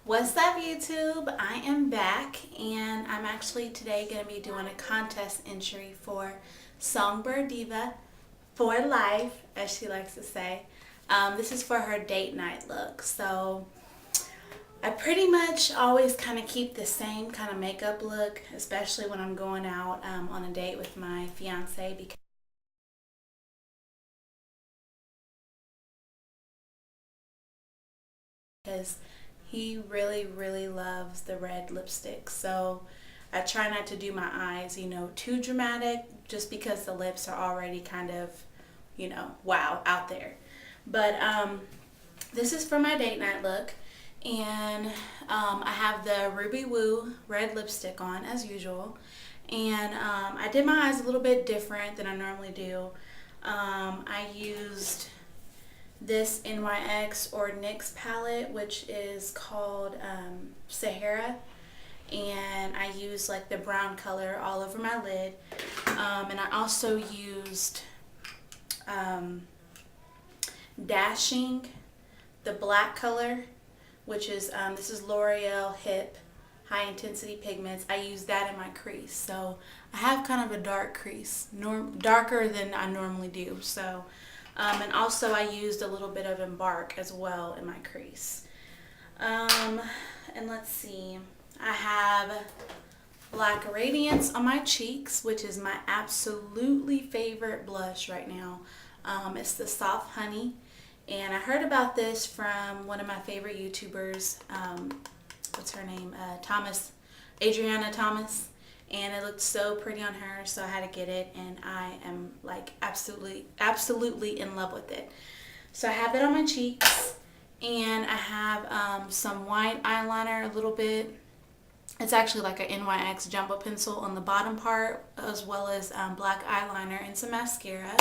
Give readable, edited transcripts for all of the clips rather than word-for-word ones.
What's up, YouTube? I am back, and I'm actually today going to be doing a contest entry for SongBirdDiva4Life, as she likes to say. This is for her date night look. So I pretty much always kind of keep the same kind of makeup look, especially when I'm going out on a date with my fiance, because he really loves the red lipstick. So I try not to do my eyes, too dramatic, just because the lips are already kind of, wow, out there. But this is for my date night look, and I have the Ruby Woo red lipstick on as usual, and I did my eyes a little bit different than I normally do. I used this NYX or NYX palette, which is called Sahara, and I used like the brown color all over my lid, and I also used Dashing, the black color, which is this is L'Oreal Hip High Intensity Pigments. I use that in my crease, so I have kind of a dark crease, darker than I normally do. So and also I used a little bit of Embark as well in my crease. And let's see, I have Black Radiance on my cheeks, which is my absolutely favorite blush right now. It's the Soft Honey, and I heard about this from one of my favorite YouTubers. What's her name? Adriana Thomas. And it looked so pretty on her, so I had to get it, and I am like absolutely in love with it. So I have that on my cheeks, and I have some white eyeliner, a little bit. It's actually like an NYX jumbo pencil on the bottom part, as well as black eyeliner and some mascara.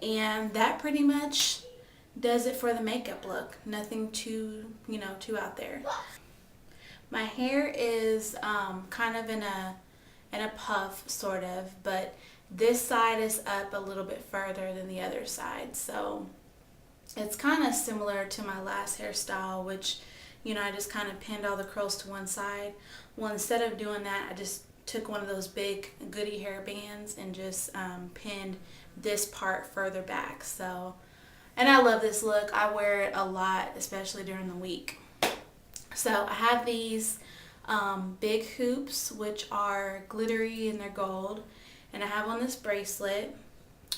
And that pretty much does it for the makeup look. Nothing too, too out there. My hair is kind of in a puff, sort of, but this side is up a little bit further than the other side, so it's kind of similar to my last hairstyle, which I just kind of pinned all the curls to one side. Well, instead of doing that, I just took one of those big goodie hair bands and just pinned this part further back. So, and I love this look. I wear it a lot, especially during the week. So I have these big hoops, which are glittery and they're gold, and I have on this bracelet.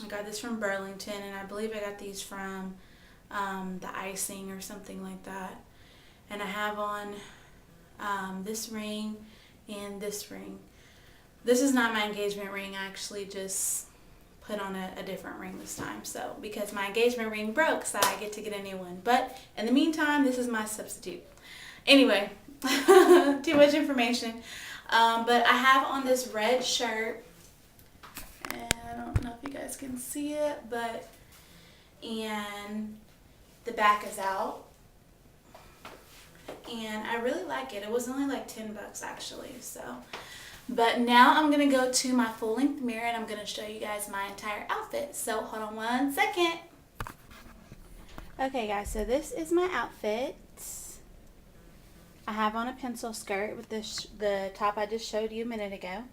I got this from Burlington, and I believe I got these from the Icing or something like that. And I have on this ring and this ring. This is not my engagement ring. I actually just put on a different ring this time, so because my engagement ring broke, so I get to get a new one. But in the meantime, this is my substitute. Anyway, too much information. But I have on this red shirt, and I don't know if you guys can see it, and the back is out, and I really like it. It was only like $10 actually. So, but now I'm gonna go to my full-length mirror, and I'm gonna show you guys my entire outfit. So hold on one second. Okay guys, so this is my outfit. I have on a pencil skirt with the top I just showed you a minute ago.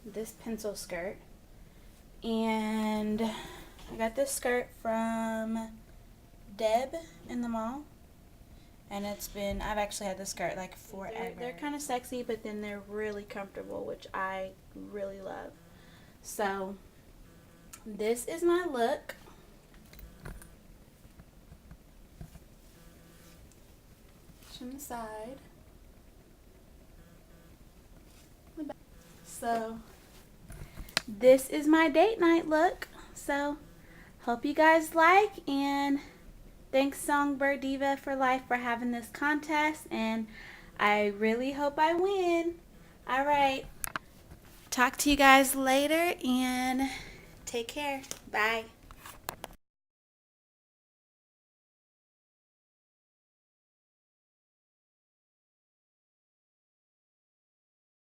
This pencil skirt. And I got this skirt from Deb in the mall. And I've actually had this skirt like forever. They're kind of sexy, but then they're really comfortable, which I really love. So this is my look. From the side. So this is my date night look. So hope you guys like, and thanks SongBirdDiva4Life for having this contest, and I really hope I win. Alright, talk to you guys later, and take care. Bye.